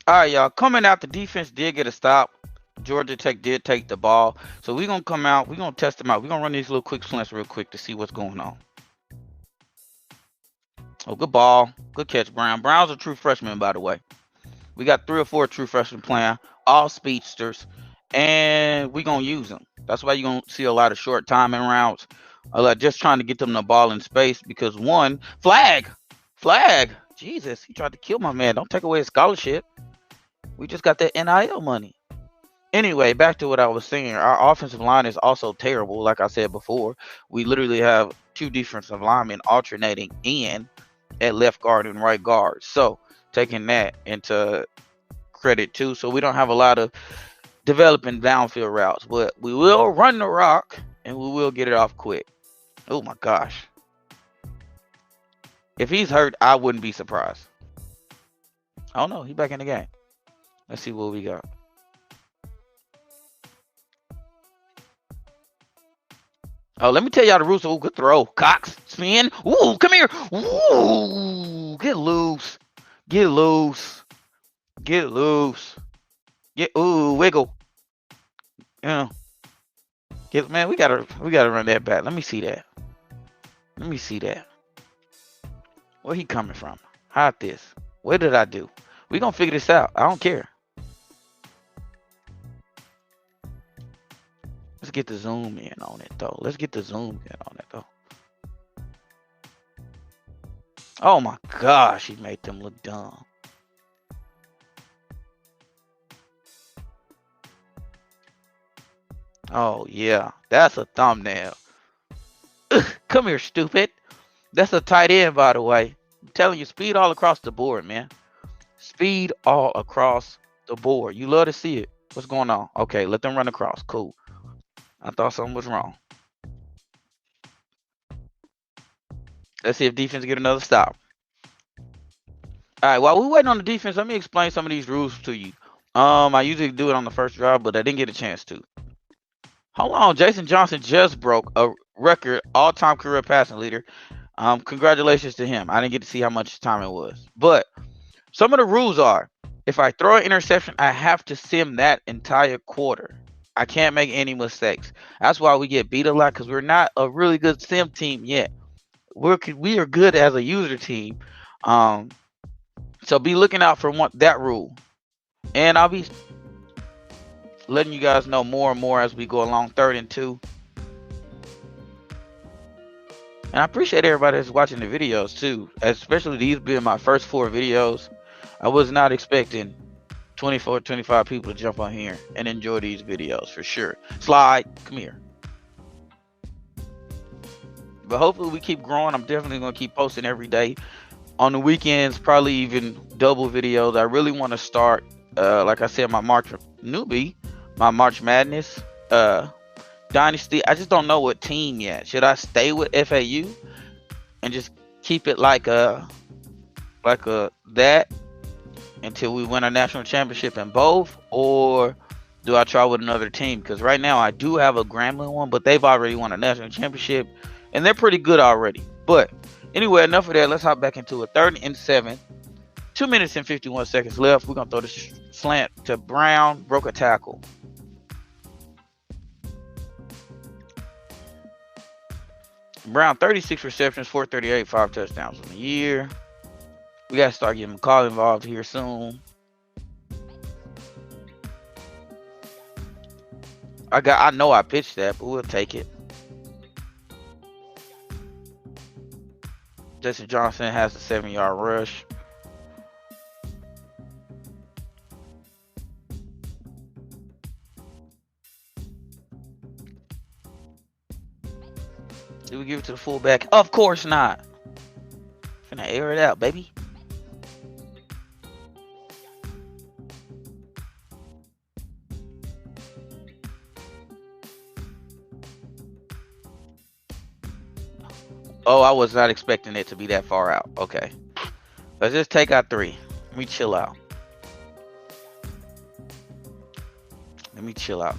All right, y'all. Coming out, the defense did get a stop. Georgia Tech did take the ball. So we're going to come out. We're going to test them out. We're going to run these little quick slants real quick to see what's going on. Oh, good ball. Good catch, Brown. Brown's a true freshman, by the way. We got 3 or 4 true freshmen playing, all speedsters, and we're going to use them. That's why you're going to see a lot of short timing routes. Just trying to get them the ball in space because, one, flag. Jesus, he tried to kill my man. Don't take away his scholarship. We just got that NIL money. Anyway, back to what I was saying. Our offensive line is also terrible. Like I said before, we literally have 2 defensive linemen alternating in at left guard and right guard. So taking that into credit too. So we don't have a lot of developing downfield routes, but we will run the rock and we will get it off quick. Oh my gosh. If he's hurt, I wouldn't be surprised. Oh no, he's back in the game. Let's see what we got. Oh, let me tell y'all the rules. Oh, good throw. Cox, spin. Ooh, come here. Ooh, get loose. Get loose. Get loose. Ooh, wiggle. Yeah. Man, we gotta run that back. Let me see that. Let me see that. Where he coming from? Hide this. What did I do? We gonna figure this out. I don't care. Let's get the zoom in on it though. Let's get the zoom in on it though. Oh my gosh, he made them look dumb. Oh yeah, that's a thumbnail. Ugh, come here, stupid. That's a tight end, by the way. I'm telling you, speed all across the board, man. Speed all across the board. You love to see it. What's going on? Okay, let them run across. Cool. I thought something was wrong. Let's see if defense get another stop. All right, while we're waiting on the defense, let me explain some of these rules to you. I usually do it on the first drive, but I didn't get a chance to. Hold on, Jason Johnson just broke a record all-time career passing leader. Congratulations to him. I didn't get to see how much time it was, but some of the rules are: if I throw an interception, I have to sim that entire quarter. I can't make any mistakes. That's why we get beat a lot because we're not a really good sim team yet. We are good as a user team. Um, so be looking out for that rule, and I'll be letting you guys know more and more as we go along. 3rd and 2. And I appreciate everybody that's watching the videos too, especially these being my first 4 videos. I was not expecting 24, 25 people to jump on here and enjoy these videos for sure. Slide, come here. But hopefully we keep growing. I'm definitely going to keep posting every day. On the weekends, probably even double videos. I really want to start, like I said, my March Madness, Dynasty. I just don't know what team yet. Should I stay with FAU and just keep it like that until we win a national championship in both, or do I try with another team? Because right now I do have a Grambling one, but they've already won a national championship and they're pretty good already. But anyway, enough of that. Let's hop back into it. 3rd and 7. 2 minutes and 51 seconds left. We're gonna throw this slant to Brown. Broke a tackle. Brown, 36 receptions, 438, 5 touchdowns in the year. We got to start getting McCall involved here soon. I know I pitched that, but we'll take it. Jason Johnson has a 7-yard rush. Did we give it to the fullback? Of course not. Finna air it out, baby. Oh, I was not expecting it to be that far out. Okay. Let's just take out 3. Let me chill out.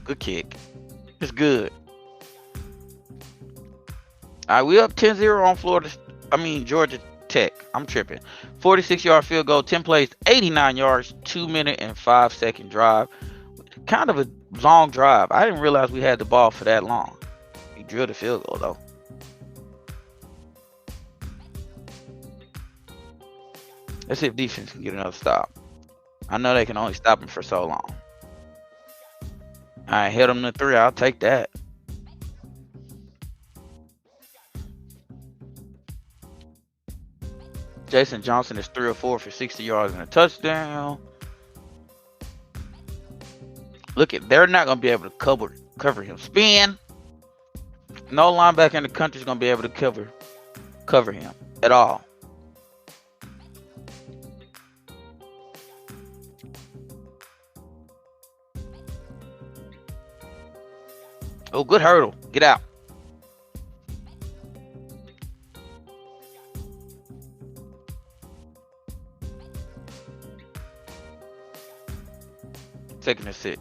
Good kick. It's good. All right, we up 10-0 on Georgia Tech. I'm tripping. 46-yard field goal, 10 plays, 89 yards, 2-minute and 5-second drive. Kind of a long drive. I didn't realize we had the ball for that long. He drilled a field goal, though. Let's see if defense can get another stop. I know they can only stop him for so long. I hit him to 3. I'll take that. Jason Johnson is 3 or 4 for 60 yards and a touchdown. Look at, they're not going to be able to cover him. Spin. No linebacker in the country is going to be able to cover him at all. Oh, good hurdle. Get out. Second and 6.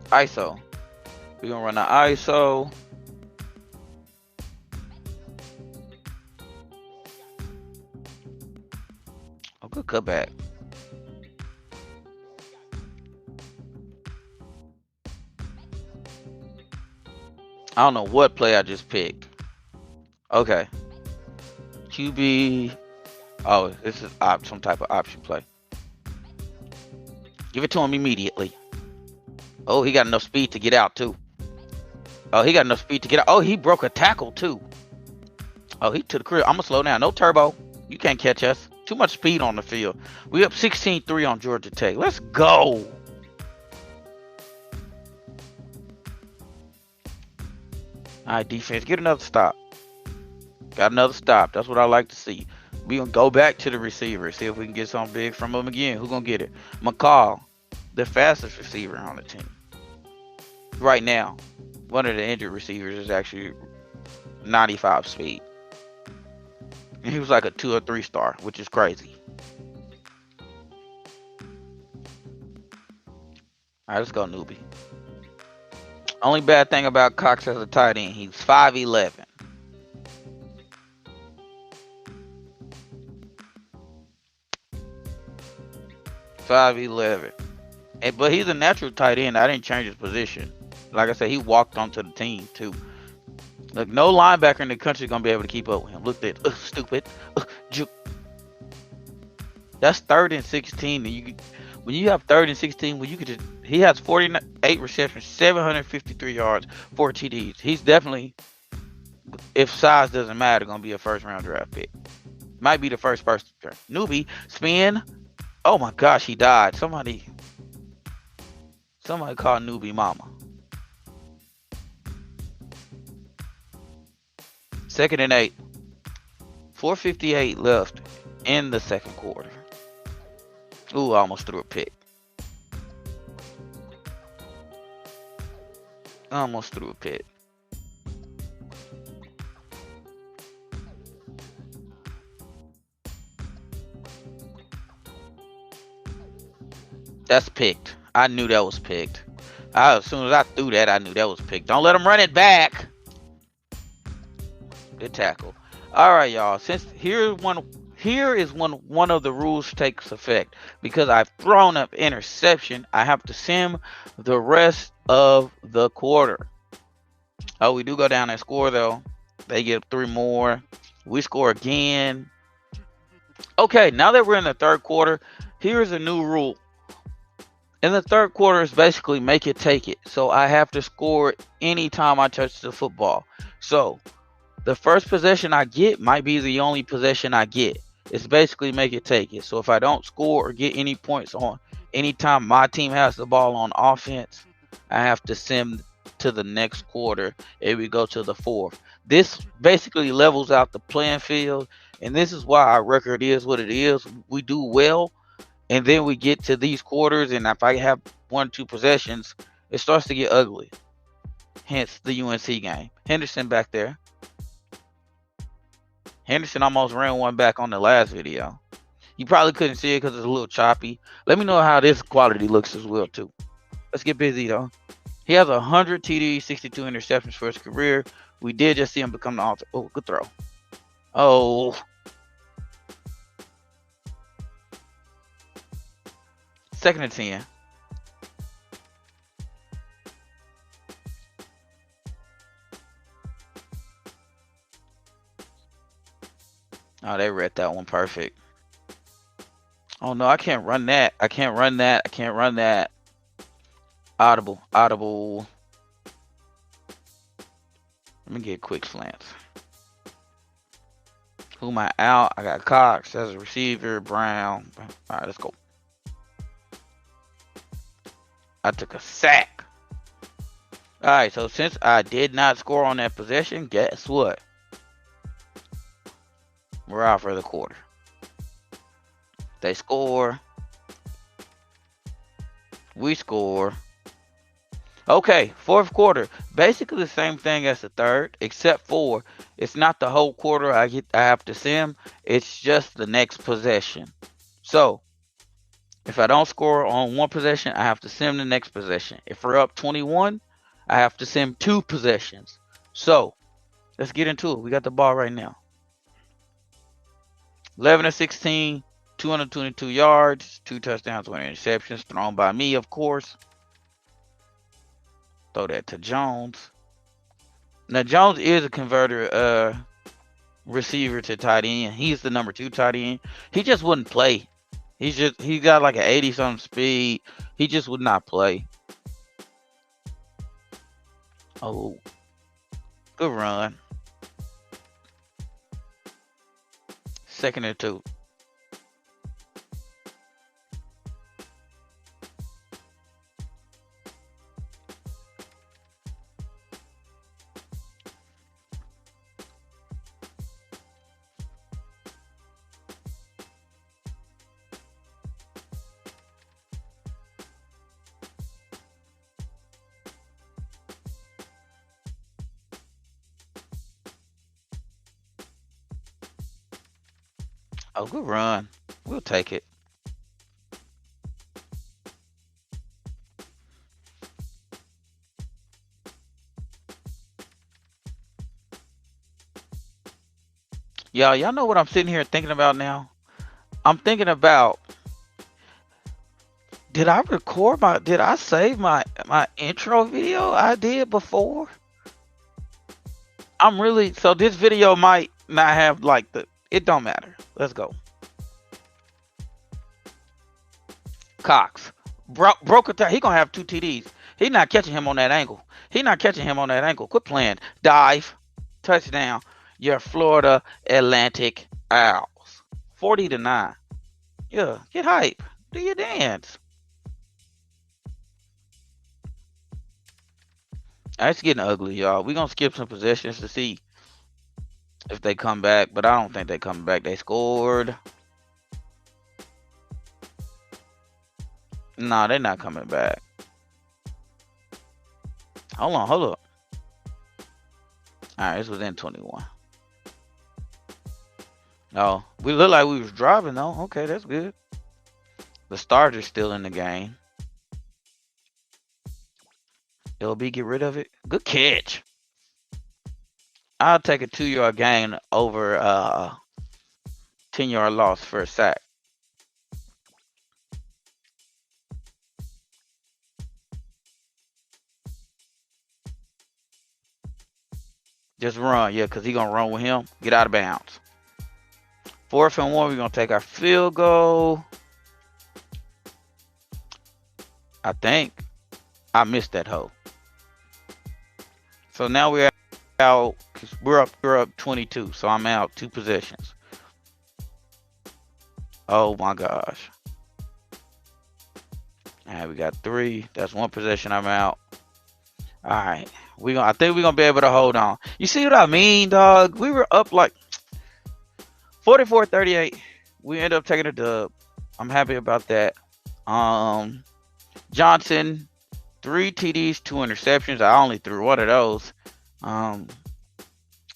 ISO. We're going to run the ISO. Oh, good cutback. I don't know what play I just picked. Okay. QB. Oh, this is some type of option play. Give it to him immediately. Oh, he got enough speed to get out, too. Oh, he got enough speed to get out. Oh, he broke a tackle, too. Oh, he to the crib. I'm going to slow down. No turbo. You can't catch us. Too much speed on the field. We up 16-3 on Georgia Tech. Let's go. All right, defense, get another stop. Got another stop. That's what I like to see. We gonna go back to the receiver, see if we can get something big from him again. Who gonna get it? McCall, the fastest receiver on the team right now. One of the injured receivers is actually 95 speed. And he was like a 2 or 3 star, which is crazy. All right, let's go, newbie. Only bad thing about Cox as a tight end, he's 5'11". But he's a natural tight end. I didn't change his position. Like I said, he walked onto the team too. Look, no linebacker in the country is gonna be able to keep up with him. Look at that, stupid. That's 3rd and 16. And when you have 3rd and 16, when you could just, he has 48 receptions, 753 yards, 4 TDs. He's definitely, if size doesn't matter, gonna be a 1st round draft pick. Might be the first person. Newbie spin. Oh my gosh, he died. Somebody called newbie mama. 2nd and 8. 4:58 left in the 2nd quarter. Ooh, I almost threw a pick. That's picked. I knew that was picked. As soon as I threw that, I knew that was picked. Don't let him run it back. Good tackle. All right, y'all. Since here is when one of the rules takes effect. Because I've thrown up interception, I have to sim the rest of the quarter. Oh, we do go down and score though. They get 3 more. We score again. Okay, now that we're in the 3rd quarter, here's a new rule. In the 3rd quarter, it's basically make it, take it. So I have to score anytime I touch the football. So the first possession I get might be the only possession I get. It's basically make it, take it. So if I don't score or get any points on anytime my team has the ball on offense, I have to sim to the next quarter and we go to the 4th. This basically levels out the playing field, and this is why our record is what it is. We do well, and then we get to these quarters, and if I have 1 or 2 possessions, it starts to get ugly. Hence the UNC game. Henderson back there. Henderson almost ran one back on the last video. You probably couldn't see it because it's a little choppy. Let me know how this quality looks as well too. Let's get busy though. He has 100 TDs, 62 interceptions for his career. We did just see him become the all. Oh, good throw. Oh. Second and 10. Oh, they read that one perfect. Oh, no, I can't run that. I can't run that. I can't run that. Audible. Audible. Let me get quick slants. Who am I out? I got Cox as a receiver. Brown. All right, let's go. I took a sack. All right, so since I did not score on that possession, guess what? We're out for the quarter. They score. We score. Okay, fourth quarter. Basically the same thing as the third, except for it's not the whole quarter I have to sim. It's just the next possession. So if I don't score on one possession, I have to sim the next possession. If we're up 21, I have to sim 2 possessions. So let's get into it. We got the ball right now. 11-16, 222 yards, 2 touchdowns, 1 interceptions, thrown by me, of course. Throw that to Jones. Now Jones is a converter receiver to tight end. He's the number 2 tight end. He just wouldn't play. He got like an 80-something speed. He just would not play. Oh, good run. Second and 2. Oh, good run. We'll take it. Y'all know what I'm sitting here thinking about now? I'm thinking about, did I save my intro video I did before? So this video might not have like it don't matter. Let's go. Cox. Broke a he gonna have 2 TDs. He not catching him on that angle. Quit playing. Dive. Touchdown. Your Florida Atlantic Owls. 40-9. Yeah, get hype. Do your dance. It's getting ugly, y'all. We're gonna skip some possessions to see if they come back, but I don't think they come back. They scored. Nah, they're not coming back. Hold up. All right, this was in 21. Oh, we look like we was driving though. Okay, that's good. The starter's still in the game. LB, get rid of it. Good catch. I'll take a 2-yard gain over 10-yard loss for a sack. Just run, yeah, because he's going to run with him. Get out of bounds. 4th and 1, we're going to take our field goal. I think I missed that hole. So now we're out. We're up 22. So I'm out 2 possessions. Oh my gosh. All right, we got 3. That's 1 possession. I'm out. All right. I think we're gonna be able to hold on. You see what I mean, dog? We were up like 44-38. We end up taking a dub. I'm happy about that. Johnson, 3 TDs, 2 interceptions. I only threw 1 of those.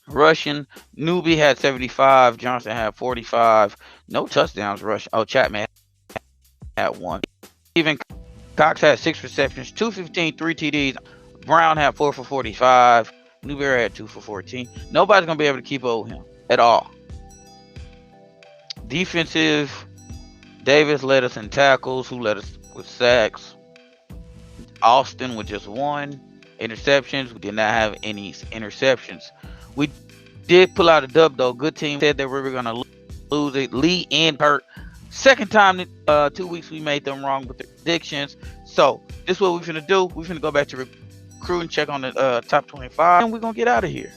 Rushing, Newbie had 75. Johnson had 45. No touchdowns rushing. Oh, Chapman had 1. Even Cox had 6 receptions, 215, 3 TDs. Brown had 4 for 45. Newberry had 2 for 14. Nobody's gonna be able to keep up with him at all. Defensive, Davis led us in tackles. Who led us with sacks? Austin with just 1. Interceptions, we did not have any interceptions. We did pull out a dub though. Good team said that we were gonna lose it. Lee and Hurt. Second time in 2 weeks we made them wrong with their predictions. So this is what we're finna do. We're finna go back to recruiting, check on the top 25, and we're gonna get out of here.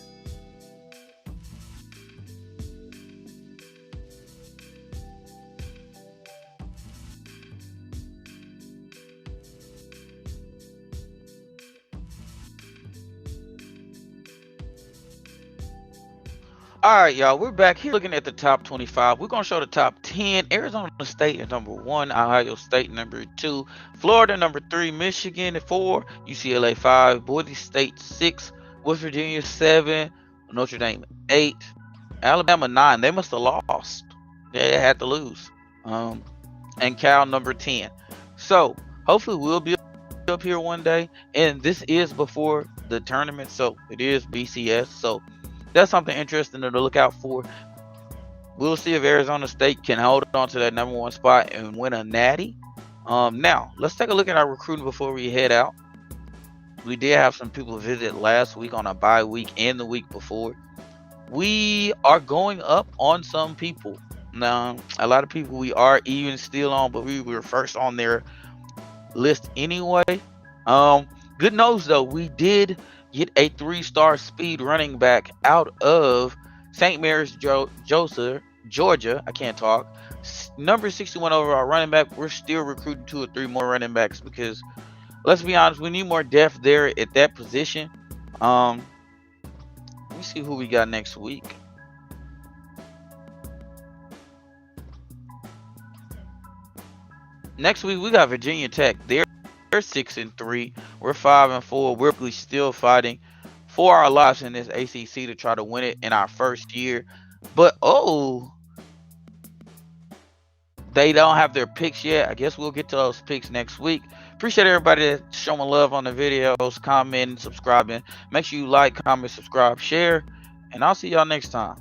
All right, y'all, we're back here looking at the top 25. We're going to show the top 10. Arizona State is number 1, Ohio State number 2, Florida number 3, Michigan at 4, UCLA 5, Boise State 6, West Virginia 7, Notre Dame 8, Alabama 9. They must have lost. They had to lose. And Cal number 10. So hopefully we'll be up here one day. And this is before the tournament, so it is BCS. So that's something interesting to look out for. We'll see if Arizona State can hold on to that number 1 spot and win a natty. Now, let's take a look at our recruiting before we head out. We did have some people visit last week on a bye week and the week before. We are going up on some people. Now, a lot of people we are even still on, but we were first on their list anyway. Good news though, we did get a 3-star speed running back out of St. Mary's, Georgia. I can't talk. Number 61 overall running back. We're still recruiting 2 or 3 more running backs because, let's be honest, we need more depth there at that position. Let me see who we got next week. Next week we got Virginia Tech. They're 6-3. We're 5-4. We're still fighting for our lives in this ACC to try to win it in our first year. But they don't have their picks yet. I guess we'll get to those picks next week. Appreciate everybody that's showing love on the videos, commenting, subscribing. Make sure you like, comment, subscribe, share, and I'll see y'all next time.